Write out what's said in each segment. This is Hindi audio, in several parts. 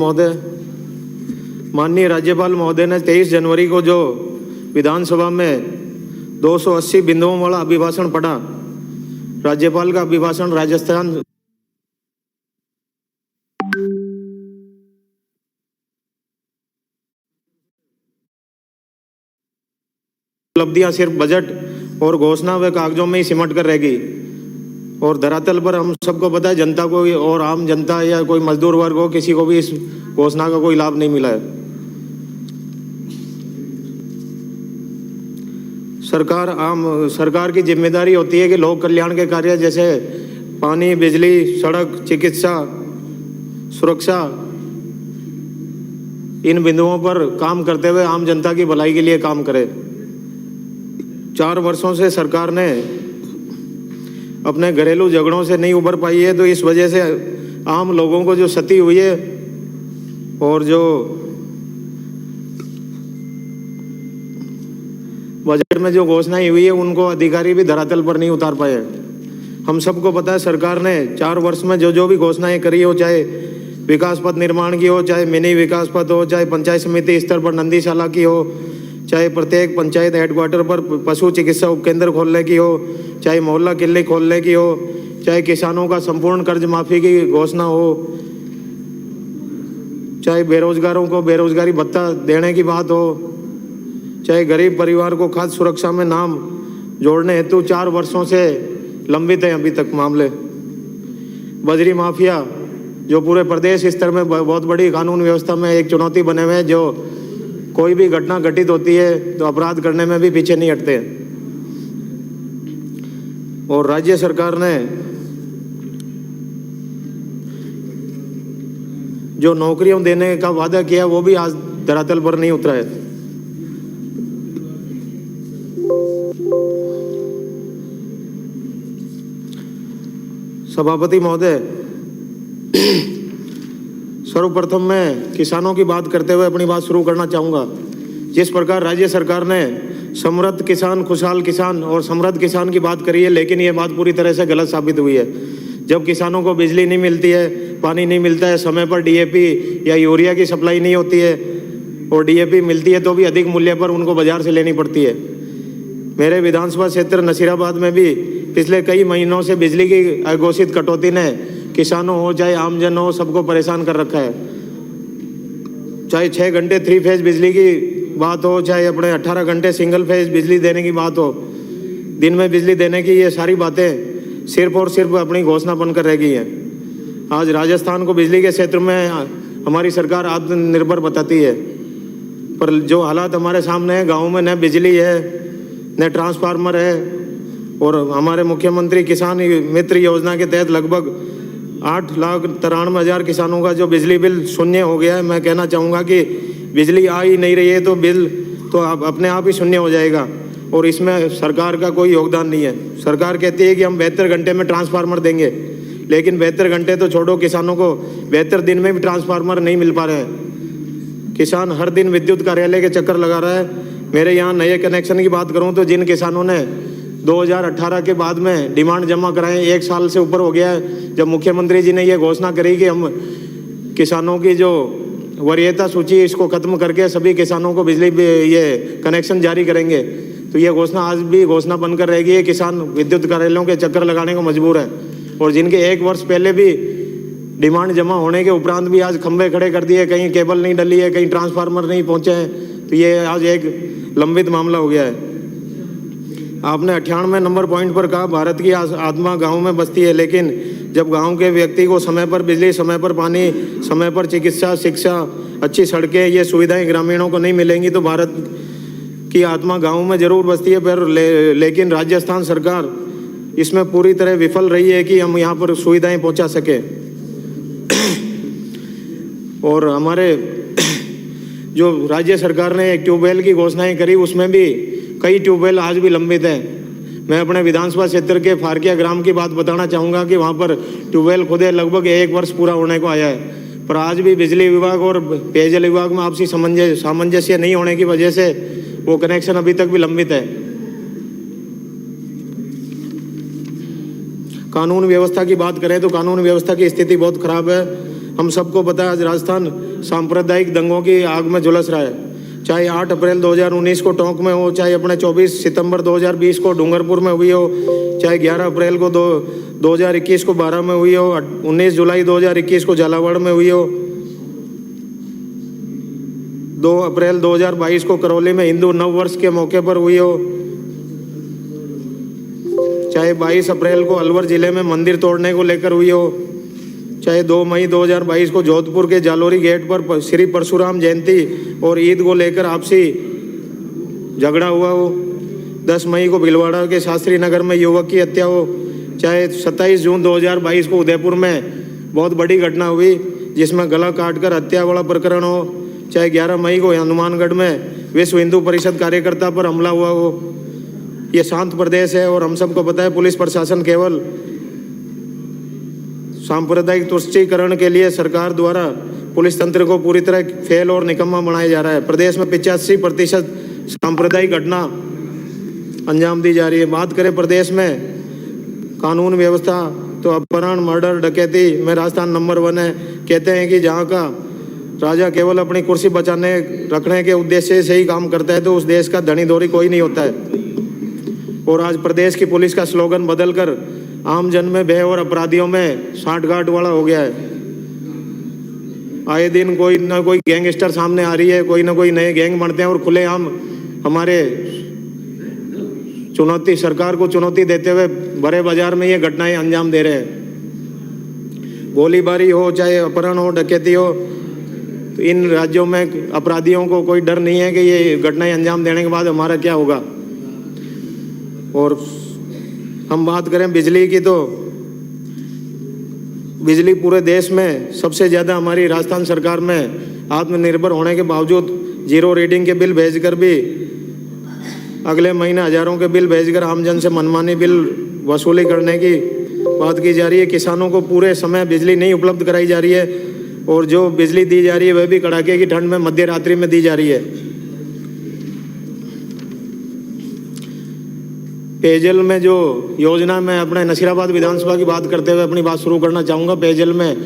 महोदय, माननीय राज्यपाल महोदय ने 23 जनवरी को जो विधानसभा में 280 बिंदुओं वाला अभिभाषण पढ़ा, राज्यपाल का अभिभाषण राजस्थान उपलब्धियां सिर्फ बजट और घोषणा व कागजों में ही सिमट कर रहेगी और धरातल पर हम सबको पता है जनता को और आम जनता या कोई मजदूर वर्ग हो, किसी को भी इस घोषणा का कोई लाभ नहीं मिला है। सरकार की जिम्मेदारी होती है कि लोक कल्याण के कार्य जैसे पानी, बिजली, सड़क, चिकित्सा, सुरक्षा, इन बिंदुओं पर काम करते हुए आम जनता की भलाई के लिए काम करे। 4 वर्षों से सरकार ने अपने घरेलू झगड़ों से नहीं उबर पाई है, तो इस वजह से आम लोगों को जो क्षति हुई है और जो बजट में जो घोषणाएं हुई है उनको अधिकारी भी धरातल पर नहीं उतार पाए। हम सबको पता है सरकार ने 4 वर्ष में जो भी घोषणाएं करी हो, चाहे विकास पथ निर्माण की हो, चाहे मिनी विकास पथ हो, चाहे पंचायत समिति स्तर पर नंदीशाला की हो, चाहे प्रत्येक पंचायत हेडक्वार्टर पर पशु चिकित्सा उपकेंद्र खोलने की हो, चाहे मोहल्ला क्लिनिक खोलने की हो, चाहे किसानों का संपूर्ण कर्ज माफी की घोषणा हो, चाहे बेरोजगारों को बेरोजगारी भत्ता देने की बात हो, चाहे गरीब परिवार को खाद्य सुरक्षा में नाम जोड़ने हेतु 4 वर्षों से लंबित है अभी तक मामले। बजरी माफिया जो पूरे प्रदेश स्तर में बहुत बड़ी कानून व्यवस्था में एक चुनौती बने हुए हैं, जो कोई भी घटना घटित होती है तो अपराध करने में भी पीछे नहीं हटते। और राज्य सरकार ने जो नौकरियां देने का वादा किया वो भी आज धरातल पर नहीं उतरा है। सभापति महोदय, सर्वप्रथम मैं किसानों की बात करते हुए अपनी बात शुरू करना चाहूँगा। जिस प्रकार राज्य सरकार ने समृद्ध किसान, खुशहाल किसान और समृद्ध किसान की बात करी है, लेकिन ये बात पूरी तरह से गलत साबित हुई है। जब किसानों को बिजली नहीं मिलती है, पानी नहीं मिलता है, समय पर डीएपी या यूरिया की सप्लाई नहीं होती है और डीएपी मिलती है तो भी अधिक मूल्य पर उनको बाजार से लेनी पड़ती है। मेरे विधानसभा क्षेत्र नसीराबाद में भी पिछले कई महीनों से बिजली की अघोषित कटौती ने किसानों हो चाहे आमजन हो सबको परेशान कर रखा है। चाहे 6 घंटे 3 फेज बिजली की बात हो, चाहे अपने 18 घंटे सिंगल फेज बिजली देने की बात हो, दिन में बिजली देने की, ये सारी बातें सिर्फ और सिर्फ अपनी घोषणा बनकर रह गई हैं। आज राजस्थान को बिजली के क्षेत्र में हमारी सरकार आत्मनिर्भर बताती है, पर जो हालात हमारे सामने हैं, गाँव में न बिजली है न ट्रांसफार्मर है और हमारे मुख्यमंत्री किसान मित्र योजना के तहत लगभग 8,93,000 किसानों का जो बिजली बिल शून्य हो गया है। मैं कहना चाहूँगा कि बिजली आ ही नहीं रही है तो बिल तो अपने आप ही शून्य हो जाएगा और इसमें सरकार का कोई योगदान नहीं है। सरकार कहती है कि हम 72 घंटे में ट्रांसफार्मर देंगे, लेकिन 72 घंटे तो छोड़ो, किसानों को 72 दिन में भी ट्रांसफार्मर नहीं मिल पा रहे हैं। किसान हर दिन विद्युत कार्यालय के चक्कर लगा रहा है। मेरे यहाँ नए कनेक्शन की बात करूँ तो जिन किसानों ने 2018 के बाद में डिमांड जमा कराएं, 1 साल से ऊपर हो गया है जब मुख्यमंत्री जी ने ये घोषणा करी कि हम किसानों की जो वरीयता सूची इसको खत्म करके सभी किसानों को बिजली ये कनेक्शन जारी करेंगे, तो ये घोषणा आज भी घोषणा बनकर रहेगी है। किसान विद्युत कार्यालयों के चक्कर लगाने को मजबूर है और जिनके 1 वर्ष पहले भी डिमांड जमा होने के उपरांत भी आज खंभे खड़े कर दिए, कहीं केबल नहीं डली है, कहीं ट्रांसफार्मर नहीं पहुँचे हैं, तो ये आज एक लंबित मामला हो गया है। आपने 98 नंबर पॉइंट पर कहा भारत की आत्मा गांव में बसती है, लेकिन जब गांव के व्यक्ति को समय पर बिजली, समय पर पानी, समय पर चिकित्सा, शिक्षा, अच्छी सड़कें, ये सुविधाएं ग्रामीणों को नहीं मिलेंगी तो भारत की आत्मा गांव में जरूर बसती है। पर लेकिन राजस्थान सरकार इसमें पूरी तरह विफल रही है कि हम यहाँ पर सुविधाएं पहुँचा सकें। और हमारे जो राज्य सरकार ने एक ट्यूबवेल की घोषणाएं करी, उसमें भी कई ट्यूबवेल आज भी लंबित हैं। मैं अपने विधानसभा क्षेत्र के फारकिया ग्राम की बात बताना चाहूँगा कि वहाँ पर ट्यूबवेल खुदे लगभग 1 वर्ष पूरा होने को आया है, पर आज भी बिजली विभाग और पेयजल विभाग में आपसी सामंजस्य नहीं होने की वजह से वो कनेक्शन अभी तक भी लंबित है। कानून व्यवस्था की बात करें तो कानून व्यवस्था की स्थिति बहुत खराब है। हम सबको पता है आज राजस्थान सांप्रदायिक दंगों की आग में झुलस रहा है। चाहे 8 अप्रैल 2019 को टोंक में हो, चाहे अपने 24 सितंबर 2020 को डूंगरपुर में हुई हो, चाहे 11 अप्रैल को 2021 को 12 में हुई हो, 19 जुलाई 2021 को झालावाड़ में हुई हो, 2 अप्रैल 2022 को करौली में हिंदू नव वर्ष के मौके पर हुई हो, चाहे 22 अप्रैल को अलवर जिले में मंदिर तोड़ने को लेकर हुई हो, चाहे 2 मई 2022 को जोधपुर के जालोरी गेट पर श्री परशुराम जयंती और ईद को लेकर आपसी झगड़ा हुआ हो, 10 मई को भीलवाड़ा के शास्त्री नगर में युवक की हत्या हो, चाहे 27 जून 2022 को उदयपुर में बहुत बड़ी घटना हुई जिसमें गला काटकर हत्या वाला प्रकरण हो, चाहे 11 मई को हनुमानगढ़ में विश्व हिंदू परिषद कार्यकर्ता पर हमला हुआ हो। ये शांत प्रदेश है और हम सबको पता है पुलिस प्रशासन केवल सांप्रदायिक तुष्टीकरण के लिए सरकार द्वारा पुलिस तंत्र को पूरी तरह फेल और निकम्मा बनाया जा रहा है। प्रदेश में 85% सांप्रदायिक घटना अंजाम दी जा रही है। बात करें प्रदेश में कानून व्यवस्था तो अपहरण, मर्डर, डकैती में राजस्थान नंबर 1 है। कहते हैं कि जहाँ का राजा केवल अपनी कुर्सी बचाने रखने के उद्देश्य से ही काम करता है तो उस देश का धनी धोरी कोई नहीं होता है। और आज प्रदेश की पुलिस का स्लोगन बदलकर आम जन में भय और अपराधियों में सांठगांठ वाला हो गया है। आए दिन कोई ना कोई गैंगस्टर सामने आ रही है, कोई ना कोई नए गैंग बनते हैं और खुलेआम हमारे सरकार को चुनौती देते हुए बड़े बाजार में ये घटनाएं अंजाम दे रहे हैं। गोलीबारी हो, चाहे अपहरण हो, डकैती हो, तो इन राज्यों में अपराधियों को कोई डर नहीं है कि ये घटनाएं अंजाम देने के बाद हमारा क्या होगा। और हम बात करें बिजली की तो बिजली पूरे देश में सबसे ज़्यादा हमारी राजस्थान सरकार में आत्मनिर्भर होने के बावजूद जीरो रीडिंग के बिल भेजकर भी अगले महीने हज़ारों के बिल भेजकर आमजन से मनमानी बिल वसूली करने की बात की जा रही है। किसानों को पूरे समय बिजली नहीं उपलब्ध कराई जा रही है और जो बिजली दी जा रही है वह भी कड़ाके की ठंड में मध्य रात्रि में दी जा रही है। पेयजल में जो योजना में अपने नसीराबाद विधानसभा की बात करते हुए अपनी बात शुरू करना चाहूँगा। पेयजल में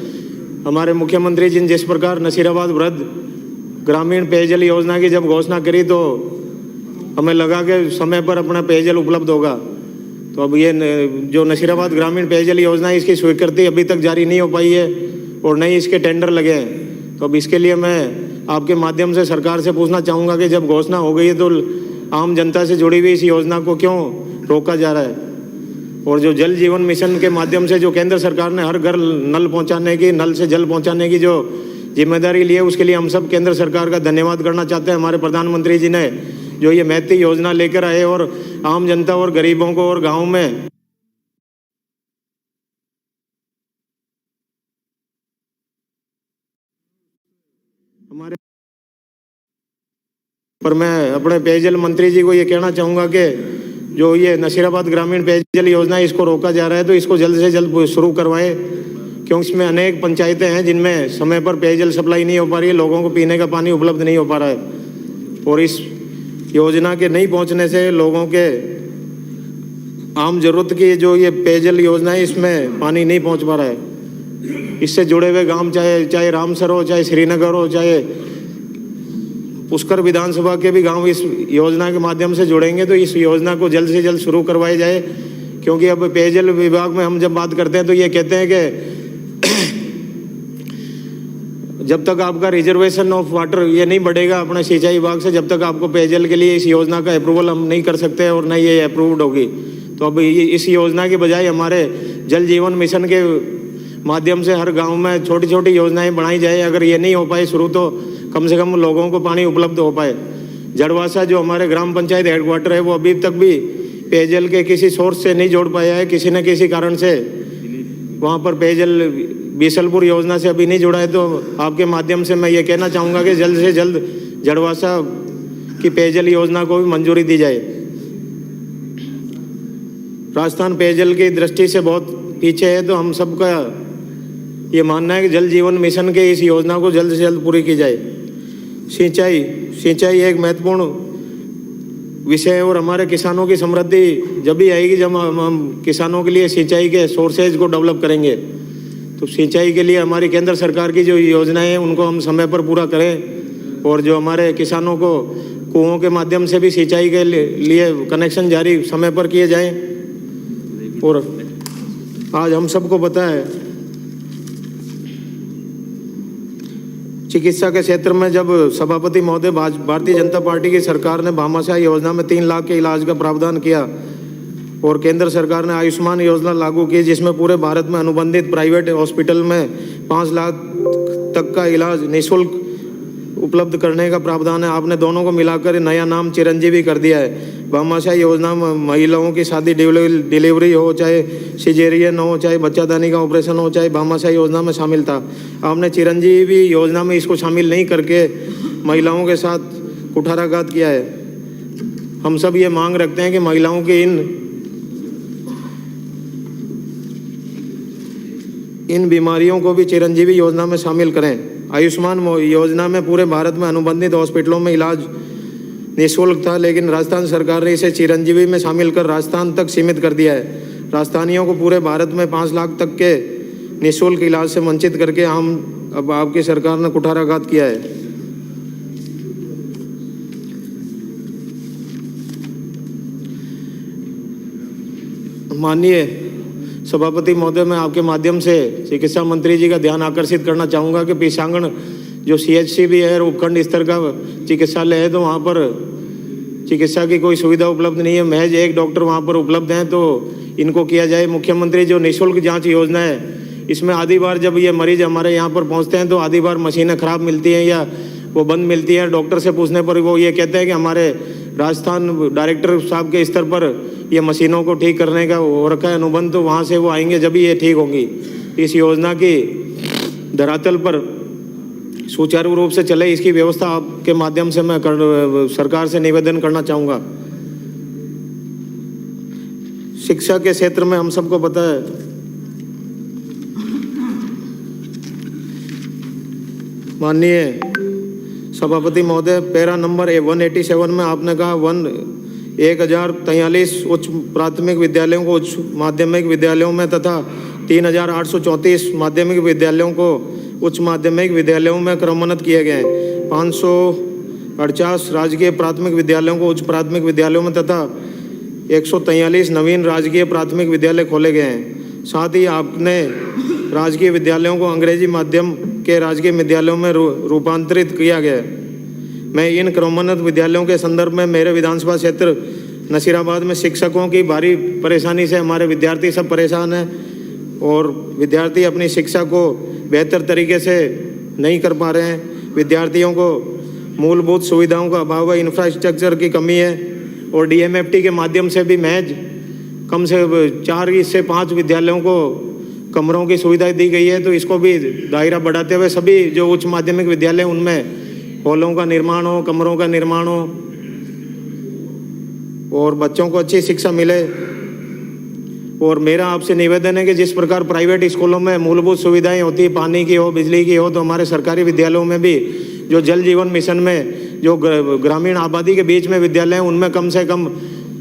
हमारे मुख्यमंत्री जी ने जिस प्रकार नसीराबाद वृद्ध ग्रामीण पेयजल योजना की जब घोषणा करी तो हमें लगा कि समय पर अपना पेयजल उपलब्ध होगा। तो अब ये जो नसीराबाद ग्रामीण पेयजल योजना है इसकी स्वीकृति अभी तक जारी नहीं हो पाई है और नहीं इसके टेंडर लगे हैं। तो अब इसके लिए मैं आपके माध्यम से सरकार से पूछना चाहूँगा कि जब घोषणा हो गई है तो आम जनता से जुड़ी हुई इस योजना को क्यों रोका जा रहा है। और जो जल जीवन मिशन के माध्यम से जो केंद्र सरकार ने हर घर नल पहुंचाने की, नल से जल पहुंचाने की जो जिम्मेदारी ली है उसके लिए हम सब केंद्र सरकार का धन्यवाद करना चाहते हैं। हमारे प्रधानमंत्री जी ने जो ये महती योजना लेकर आए और आम जनता और गरीबों को और गाँव में हमारे पर मैं अपने पेयजल मंत्री जी को ये कहना चाहूँगा कि जो ये नसीराबाद ग्रामीण पेयजल योजना है इसको रोका जा रहा है तो इसको जल्द से जल्द शुरू करवाएं, क्योंकि इसमें अनेक पंचायतें हैं जिनमें समय पर पेयजल सप्लाई नहीं हो पा रही है, लोगों को पीने का पानी उपलब्ध नहीं हो पा रहा है। और इस योजना के नहीं पहुंचने से लोगों के आम जरूरत की जो ये पेयजल योजना है इसमें पानी नहीं पहुंच पा रहा है। इससे जुड़े हुए गाँव चाहे रामसर हो, चाहे श्रीनगर हो, चाहे पुष्कर विधानसभा के भी गांव इस योजना के माध्यम से जुड़ेंगे तो इस योजना को जल्द से जल्द शुरू करवाई जाए। क्योंकि अब पेयजल विभाग में हम जब बात करते हैं तो ये कहते हैं कि जब तक आपका रिजर्वेशन ऑफ वाटर ये नहीं बढ़ेगा अपने सिंचाई विभाग से, जब तक आपको पेयजल के लिए इस योजना का अप्रूवल हम नहीं कर सकते और न ये अप्रूव्ड होगी। तो अब इस योजना के बजाय हमारे जल जीवन मिशन के माध्यम से हर गाँव में छोटी छोटी योजनाएँ बनाई जाए। अगर ये नहीं हो पाए शुरू तो कम से कम लोगों को पानी उपलब्ध हो पाए। जड़वासा जो हमारे ग्राम पंचायत हेडक्वार्टर है वो अभी तक भी पेयजल के किसी सोर्स से नहीं जोड़ पाया है, किसी न किसी कारण से वहाँ पर पेयजल बीसलपुर योजना से अभी नहीं जुड़ा है। तो आपके माध्यम से मैं ये कहना चाहूँगा कि जल्द से जल्द जड़वासा की पेयजल योजना को भी मंजूरी दी जाए। राजस्थान पेयजल की दृष्टि से बहुत पीछे है तो हम सबका ये मानना है कि जल जीवन मिशन के इस योजना को जल्द से जल्द पूरी की जाए। सिंचाई एक महत्वपूर्ण विषय है और हमारे किसानों की समृद्धि जब भी आएगी जब हम किसानों के लिए सिंचाई के सोर्सेज को डेवलप करेंगे। तो सिंचाई के लिए हमारी केंद्र सरकार की जो योजनाएं हैं उनको हम समय पर पूरा करें और जो हमारे किसानों को कुओं के माध्यम से भी सिंचाई के लिए कनेक्शन जारी समय पर किए जाएं। और आज हम सबको पता है चिकित्सा के क्षेत्र में जब सभापति महोदय भारतीय जनता पार्टी की सरकार ने भामाशाह योजना में 3 लाख के इलाज का प्रावधान किया और केंद्र सरकार ने आयुष्मान योजना लागू की जिसमें पूरे भारत में अनुबंधित प्राइवेट हॉस्पिटल में 5 लाख तक का इलाज निःशुल्क उपलब्ध करने का प्रावधान है। आपने दोनों को मिलाकर नया नाम चिरंजीवी कर दिया है। भामाशाह योजना में महिलाओं की शादी डिलीवरी हो, चाहे सिजेरियन हो, चाहे बच्चादानी का ऑपरेशन हो, चाहे भामाशाह योजना में शामिल था। आपने चिरंजीवी योजना में इसको शामिल नहीं करके महिलाओं के साथ कुठाराघात किया है। हम सब ये मांग रखते हैं कि महिलाओं की इन बीमारियों को भी चिरंजीवी योजना में शामिल करें। आयुष्मान योजना में पूरे भारत में अनुबंधित हॉस्पिटलों में इलाज निःशुल्क था, लेकिन राजस्थान सरकार ने इसे चिरंजीवी में शामिल कर राजस्थान तक सीमित कर दिया है। राजस्थानियों को पूरे भारत में 5 लाख तक के निःशुल्क इलाज से वंचित करके अब आपकी सरकार ने कुठाराघात किया है। माननीय सभापति महोदय, मैं आपके माध्यम से चिकित्सा मंत्री जी का ध्यान आकर्षित करना चाहूँगा कि पीसांगण जो CHC भी है, उपखंड स्तर का चिकित्सालय है, तो वहाँ पर चिकित्सा की कोई सुविधा उपलब्ध नहीं है। महज एक डॉक्टर वहाँ पर उपलब्ध हैं, तो इनको किया जाए। मुख्यमंत्री जो निःशुल्क जांच योजना है, इसमें आधी बार जब ये मरीज हमारे यहाँ पर पहुँचते हैं तो आधी बार मशीनें ख़राब मिलती हैं या वो बंद मिलती है। डॉक्टर से पूछने पर वो ये कहते हैं कि हमारे राजस्थान डायरेक्टर साहब के स्तर पर ये मशीनों को ठीक करने का हो रखा है अनुबंध, तो वहाँ से वो आएंगे जब ये ठीक होंगी। इस योजना की धरातल पर सुचारू रूप से चले, इसकी व्यवस्था आपके माध्यम से मैं सरकार से निवेदन करना चाहूँगा। शिक्षा के क्षेत्र में हम सबको पता है माननीय सभापति महोदय, पैरा नंबर 187 में आपने कहा 1043 उच्च प्राथमिक विद्यालयों को उच्च माध्यमिक विद्यालयों में तथा 3834 माध्यमिक विद्यालयों को उच्च माध्यमिक विद्यालयों में क्रमोन्नत किए गए हैं। 548 राजकीय प्राथमिक विद्यालयों को उच्च प्राथमिक विद्यालयों में तथा 143 नवीन राजकीय प्राथमिक विद्यालय खोले गए हैं। साथ ही आपने राजकीय विद्यालयों को अंग्रेजी माध्यम के राजकीय विद्यालयों में रूपांतरित किया गया है। मैं इन क्रमोन्नत विद्यालयों के संदर्भ में मेरे विधानसभा क्षेत्र नसीराबाद में शिक्षकों की भारी परेशानी से हमारे विद्यार्थी सब परेशान हैं और विद्यार्थी अपनी शिक्षा को बेहतर तरीके से नहीं कर पा रहे हैं। विद्यार्थियों को मूलभूत सुविधाओं का अभाव है, इंफ्रास्ट्रक्चर की कमी है और DMFT के माध्यम से भी महज कम से 4 से 5 विद्यालयों को कमरों की सुविधा दी गई है। तो इसको भी दायरा बढ़ाते हुए सभी जो उच्च माध्यमिक विद्यालय उनमें हॉलों का निर्माण हो, कमरों का निर्माण हो और बच्चों को अच्छी शिक्षा मिले। और मेरा आपसे निवेदन है कि जिस प्रकार प्राइवेट स्कूलों में मूलभूत सुविधाएं होती है, पानी की हो, बिजली की हो, तो हमारे सरकारी विद्यालयों में भी जो जल जीवन मिशन में जो ग्रामीण आबादी के बीच में विद्यालय हैं उनमें कम से कम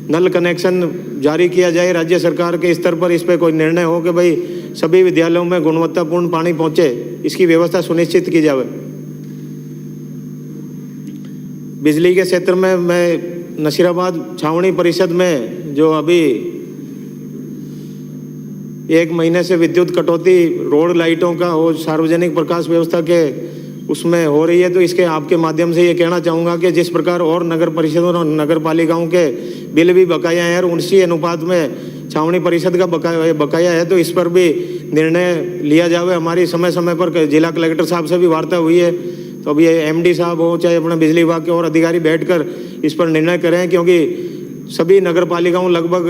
नल कनेक्शन जारी किया जाए। राज्य सरकार के स्तर पर इस पर कोई निर्णय हो कि भाई सभी विद्यालयों में गुणवत्तापूर्ण पानी पहुंचे, इसकी व्यवस्था सुनिश्चित की जाए। बिजली के क्षेत्र में मैं नसीराबाद छावनी परिषद में जो अभी 1 महीने से विद्युत कटौती रोड लाइटों का और सार्वजनिक प्रकाश व्यवस्था के उसमें हो रही है, तो इसके आपके माध्यम से ये कहना चाहूँगा कि जिस प्रकार और नगर परिषदों और नगर पालिकाओं के बिल भी बकाया हैं और उसी अनुपात में छावनी परिषद का बकाया है, तो इस पर भी निर्णय लिया जाए। हमारी समय समय पर जिला कलेक्टर साहब से भी वार्ता हुई है, तो अब ये MD साहब हो चाहे अपने बिजली विभाग के और अधिकारी बैठकर इस पर निर्णय करें, क्योंकि सभी नगर पालिकाओं लगभग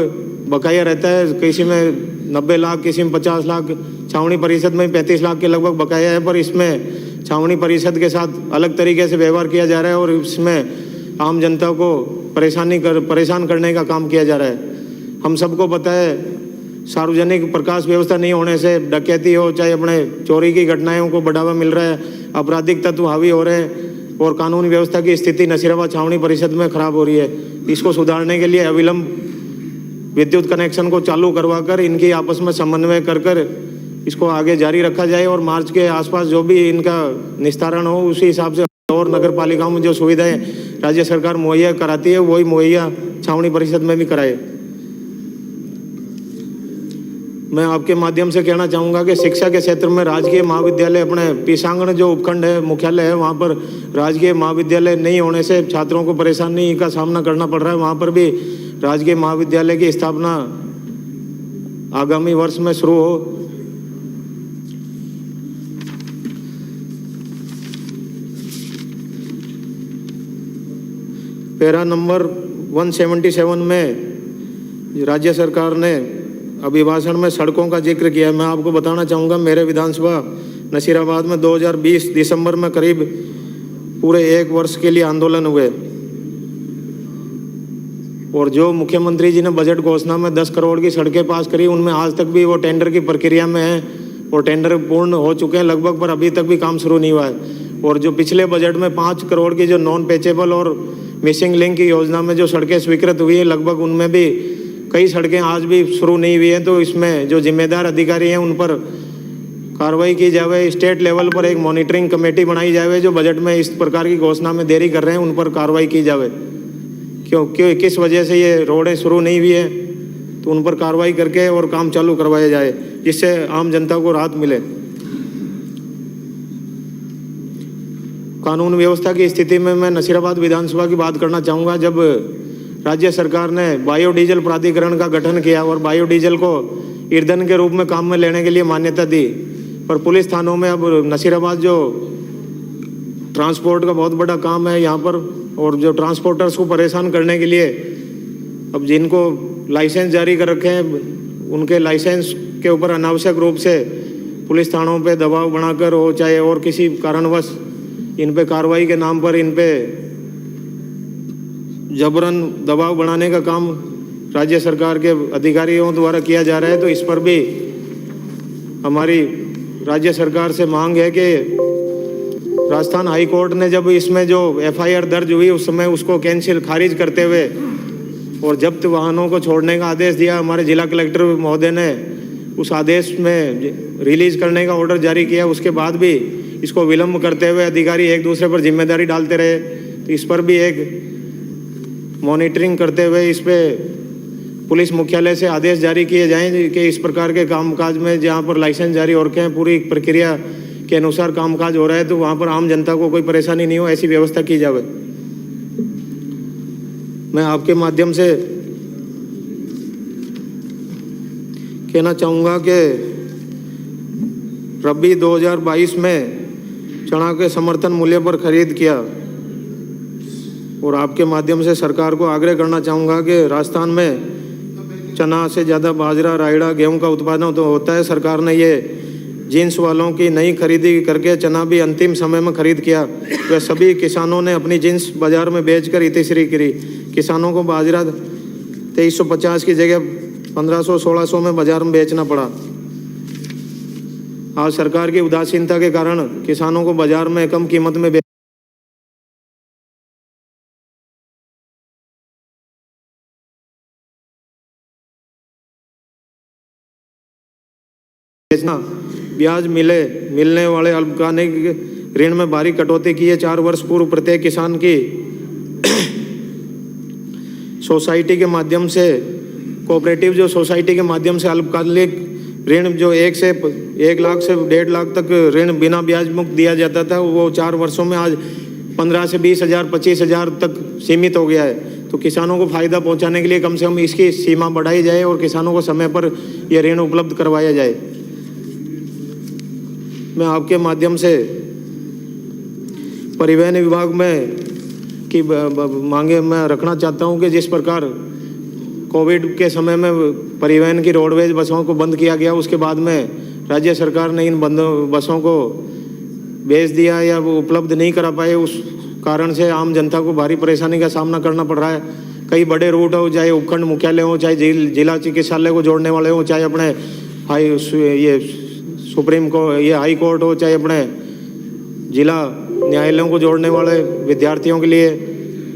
बकाया रहता है। किसी में 90 लाख, किसी में 50 लाख, छावनी परिषद में 35 लाख के लगभग बकाया है। पर इसमें छावनी परिषद के साथ अलग तरीके से व्यवहार किया जा रहा है और इसमें आम जनता को परेशान करने का काम किया जा रहा है। हम सबको पता है सार्वजनिक प्रकाश व्यवस्था नहीं होने से डकैती हो चाहे अपने चोरी की घटनाओं को बढ़ावा मिल रहा है, आपराधिक तत्व हावी हो रहे हैं और कानून व्यवस्था की स्थिति नसीराबाद छावनी परिषद में खराब हो रही है। इसको सुधारने के लिए अविलंब विद्युत कनेक्शन को चालू करवाकर इनकी आपस में समन्वय कर इसको आगे जारी रखा जाए और मार्च के आसपास जो भी इनका निस्तारण हो उसी हिसाब से और नगर पालिकाओं में जो सुविधाएं राज्य सरकार मुहैया कराती है वही मुहैया छावनी परिषद में भी कराए। मैं आपके माध्यम से कहना चाहूँगा कि शिक्षा के क्षेत्र में राजकीय महाविद्यालय अपने पीसांगण जो उपखंड है मुख्यालय है वहाँ पर राजकीय महाविद्यालय नहीं होने से छात्रों को परेशानी का सामना करना पड़ रहा है। वहाँ पर भी राजकीय महाविद्यालय की स्थापना आगामी वर्ष में शुरू हो। पैरा नंबर 177 में राज्य सरकार ने अभिभाषण में सड़कों का जिक्र किया है। मैं आपको बताना चाहूँगा मेरे विधानसभा नसीराबाद में 2020 दिसंबर में करीब पूरे 1 वर्ष के लिए आंदोलन हुए और जो मुख्यमंत्री जी ने बजट घोषणा में 10 करोड़ की सड़कें पास करी उनमें आज तक भी वो टेंडर की प्रक्रिया में है और टेंडर पूर्ण हो चुके हैं लगभग, पर अभी तक भी काम शुरू नहीं हुआ है। और जो पिछले बजट में 5 करोड़ की जो नॉन पेचेबल और मिसिंग लिंक की योजना में जो सड़कें स्वीकृत हुई है लगभग उनमें भी कई सड़कें आज भी शुरू नहीं हुई हैं। तो इसमें जो जिम्मेदार अधिकारी हैं उन पर कार्रवाई की जाए। स्टेट लेवल पर एक मॉनिटरिंग कमेटी बनाई जाए जो बजट में इस प्रकार की घोषणा में देरी कर रहे हैं उन पर कार्रवाई की जाए। क्यों किस वजह से ये रोडें शुरू नहीं हुई है तो उन पर कार्रवाई करके और काम चालू करवाया जाए जिससे आम जनता को राहत मिले। कानून व्यवस्था की स्थिति में मैं नसीराबाद विधानसभा की बात करना चाहूँगा। जब राज्य सरकार ने बायोडीजल प्राधिकरण का गठन किया और बायोडीजल को ईंधन के रूप में काम में लेने के लिए मान्यता दी, पर पुलिस थानों में अब नसीराबाद जो ट्रांसपोर्ट का बहुत बड़ा काम है यहाँ पर और जो ट्रांसपोर्टर्स को परेशान करने के लिए अब जिनको लाइसेंस जारी कर रखे हैं उनके लाइसेंस के ऊपर अनावश्यक रूप से पुलिस थानों पे दबाव बनाकर हो चाहे और किसी कारणवश इन पे कार्रवाई के नाम पर इन पे जबरन दबाव बनाने का काम राज्य सरकार के अधिकारियों द्वारा किया जा रहा है। तो इस पर भी हमारी राज्य सरकार से मांग है कि राजस्थान हाई कोर्ट ने जब इसमें जो एफआईआर दर्ज हुई उस समय उसको कैंसिल खारिज करते हुए और जब्त वाहनों को छोड़ने का आदेश दिया। हमारे जिला कलेक्टर महोदय ने उस आदेश में रिलीज करने का ऑर्डर जारी किया। उसके बाद भी इसको विलंब करते हुए अधिकारी एक दूसरे पर जिम्मेदारी डालते रहे। तो इस पर भी एक मॉनिटरिंग करते हुए इस पे पुलिस मुख्यालय से आदेश जारी किए जाएं कि इस प्रकार के कामकाज में जहां पर लाइसेंस जारी हो रखे हैं पूरी प्रक्रिया के अनुसार कामकाज हो रहा है तो वहां पर आम जनता को कोई परेशानी नहीं हो ऐसी व्यवस्था की जाए। मैं आपके माध्यम से कहना चाहूँगा कि रबी 2022 में चना के समर्थन मूल्य पर खरीद किया और आपके माध्यम से सरकार को आग्रह करना चाहूँगा कि राजस्थान में चना से ज़्यादा बाजरा रायड़ा गेहूं का उत्पादन तो होता है। सरकार ने ये जींस वालों की नई खरीदी करके चना भी अंतिम समय में खरीद किया। वह सभी किसानों ने अपनी जींस बाजार में बेचकर इतिश्री करी। किसानों को बाजरा 2350 की जगह 1500-1600 में बाजार में बेचना पड़ा। आज सरकार की उदासीनता के कारण किसानों को बाजार में कम कीमत में बेचना, ब्याज मिलने वाले अल्पकालिक ऋण में भारी कटौती की है। 4 वर्ष पूर्व प्रत्येक किसान की सोसाइटी के माध्यम से कोऑपरेटिव जो सोसाइटी के माध्यम से अल्पकालिक ऋण जो 1 लाख से 1.5 लाख तक ऋण बिना ब्याज मुक्त दिया जाता था वो 4 वर्षों में आज 15 से 20 हज़ार 25 हज़ार तक सीमित हो गया है। तो किसानों को फायदा पहुंचाने के लिए कम से कम इसकी सीमा बढ़ाई जाए और किसानों को समय पर यह ऋण उपलब्ध करवाया जाए। मैं आपके माध्यम से परिवहन विभाग में की मांगे मैं रखना चाहता हूं कि जिस प्रकार कोविड के समय में परिवहन की रोडवेज बसों को बंद किया गया उसके बाद में राज्य सरकार ने इन बसों को बेच दिया या वो उपलब्ध नहीं करा पाए, उस कारण से आम जनता को भारी परेशानी का सामना करना पड़ रहा है। कई बड़े रूट हो चाहे उपखंड मुख्यालय हो चाहे जिला चिकित्सालय को जोड़ने वाले हो चाहे अपने हाई कोर्ट हो चाहे अपने जिला न्यायालयों को जोड़ने वाले विद्यार्थियों के लिए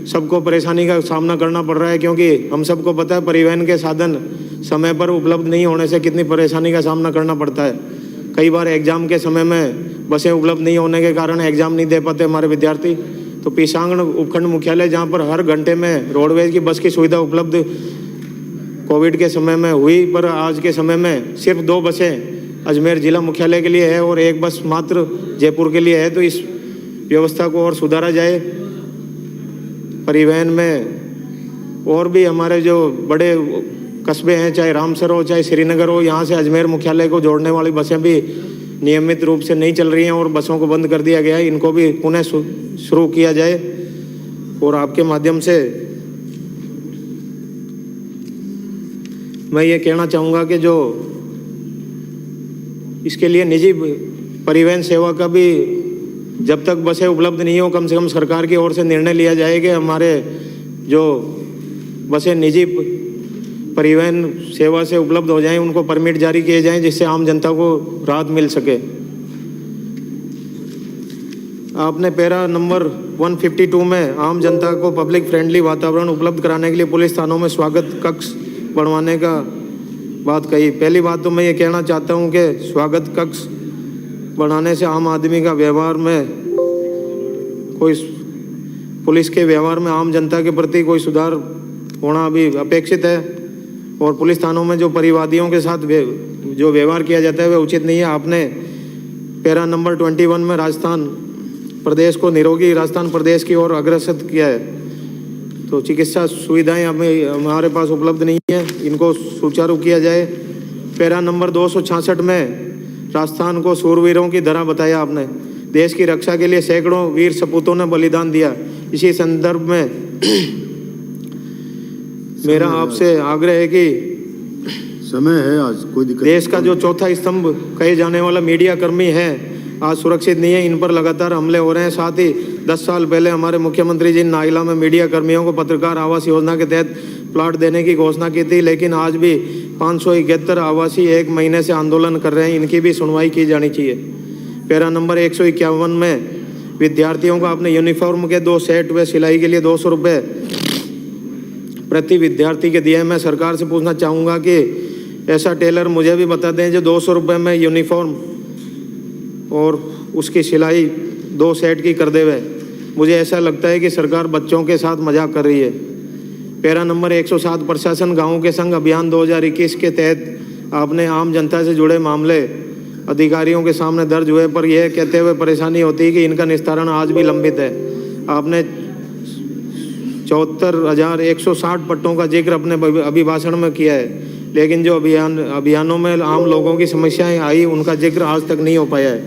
सबको परेशानी का सामना करना पड़ रहा है। क्योंकि हम सबको पता है परिवहन के साधन समय पर उपलब्ध नहीं होने से कितनी परेशानी का सामना करना पड़ता है। कई बार एग्ज़ाम के समय में बसें उपलब्ध नहीं होने के कारण एग्ज़ाम नहीं दे पाते हमारे विद्यार्थी। तो पीसांगण उपखंड मुख्यालय जहाँ पर हर घंटे में रोडवेज की बस की सुविधा उपलब्ध कोविड के समय में हुई, पर आज के समय में सिर्फ 2 बसें अजमेर जिला मुख्यालय के लिए है और 1 बस मात्र जयपुर के लिए है। तो इस व्यवस्था को और सुधारा जाए। परिवहन में और भी हमारे जो बड़े कस्बे हैं, चाहे रामसर हो चाहे श्रीनगर हो, यहाँ से अजमेर मुख्यालय को जोड़ने वाली बसें भी नियमित रूप से नहीं चल रही हैं और बसों को बंद कर दिया गया है। इनको भी पुनः शुरू किया जाए। और आपके माध्यम से मैं ये कहना चाहूँगा कि जो इसके लिए निजी परिवहन सेवा का भी जब तक बसें उपलब्ध नहीं हो, कम से कम सरकार की ओर से निर्णय लिया जाए कि हमारे जो बसें निजी परिवहन सेवा से उपलब्ध हो जाएं, उनको परमिट जारी किए जाएं, जिससे आम जनता को राहत मिल सके। आपने पैरा नंबर 152 में आम जनता को पब्लिक फ्रेंडली वातावरण उपलब्ध कराने के लिए पुलिस थानों में स्वागत कक्ष बढ़वाने का बात कही। पहली बात तो मैं ये कहना चाहता हूँ कि स्वागत कक्ष बढ़ाने से आम आदमी का व्यवहार में कोई, पुलिस के व्यवहार में आम जनता के प्रति कोई सुधार होना अभी अपेक्षित है। और पुलिस थानों में जो परिवादियों के साथ जो व्यवहार किया जाता है वह उचित नहीं है। आपने पैरा नंबर 21 में राजस्थान प्रदेश को निरोगी राजस्थान प्रदेश की ओर अग्रसर किया है। तो चिकित्सा सुविधाएं हमारे पास उपलब्ध नहीं है, इनको सुचारू किया जाए। पैरा नंबर 266 में राजस्थान को सूरवीरों की धरा बताया आपने। देश की रक्षा के लिए सैकड़ों वीर सपूतों ने बलिदान दिया। इसी संदर्भ में मेरा आपसे आग्रह है कि समय है, आज कोई दिक्कत। देश का जो चौथा स्तंभ कहे जाने वाला मीडिया कर्मी है, आज सुरक्षित नहीं है। इन पर लगातार हमले हो रहे हैं। साथ ही 10 साल पहले हमारे मुख्यमंत्री जी ने नाइला में मीडिया कर्मियों को पत्रकार आवास योजना के तहत प्लाट देने की घोषणा की थी, लेकिन आज भी 571 आवासी 1 महीने से आंदोलन कर रहे हैं। इनकी भी सुनवाई की जानी चाहिए। पैरा नंबर 151 में विद्यार्थियों को अपने यूनिफॉर्म के 2 सेट व सिलाई के लिए 200 रुपये प्रति विद्यार्थी के दिए। मैं सरकार से पूछना चाहूँगा कि ऐसा टेलर मुझे भी बता दें जो 200 रुपये में यूनिफॉर्म और उसकी सिलाई 2 सेट की कर देवे। मुझे ऐसा लगता है कि सरकार बच्चों के साथ मजाक कर रही है। पैरा नंबर 107 प्रशासन गाँव के संग अभियान 2021 के तहत आपने आम जनता से जुड़े मामले अधिकारियों के सामने दर्ज हुए पर यह कहते हुए परेशानी होती है कि इनका निस्तारण आज भी लंबित है। आपने 74,160 पट्टों का जिक्र अपने अभिभाषण में किया है, लेकिन जो अभियानों में आम लोगों की समस्याएं आई उनका जिक्र आज तक नहीं हो पाया है।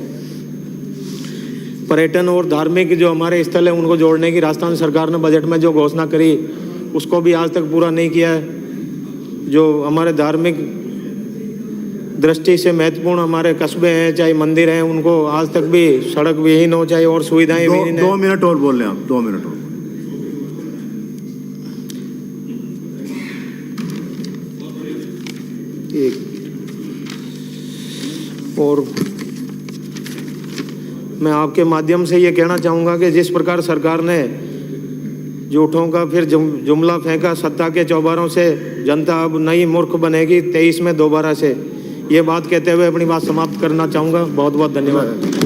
पर्यटन और धार्मिक जो हमारे स्थल है उनको जोड़ने की राजस्थान सरकार ने बजट में जो घोषणा करी उसको भी आज तक पूरा नहीं किया है। जो हमारे धार्मिक दृष्टि से महत्वपूर्ण हमारे कस्बे हैं, चाहे मंदिर हैं, उनको आज तक भी सड़क विहीन हो, चाहे और सुविधाएं विहीन है। 2 मिनट और बोल रहे हैं आप, 2 मिनट और। और मैं आपके माध्यम से ये कहना चाहूँगा कि जिस प्रकार सरकार ने झूठों का फिर जुमला फेंका, सत्ता के चौबारों से जनता अब नई मूर्ख बनेगी 23 में दोबारा से, ये बात कहते हुए अपनी बात समाप्त करना चाहूँगा। बहुत बहुत धन्यवाद।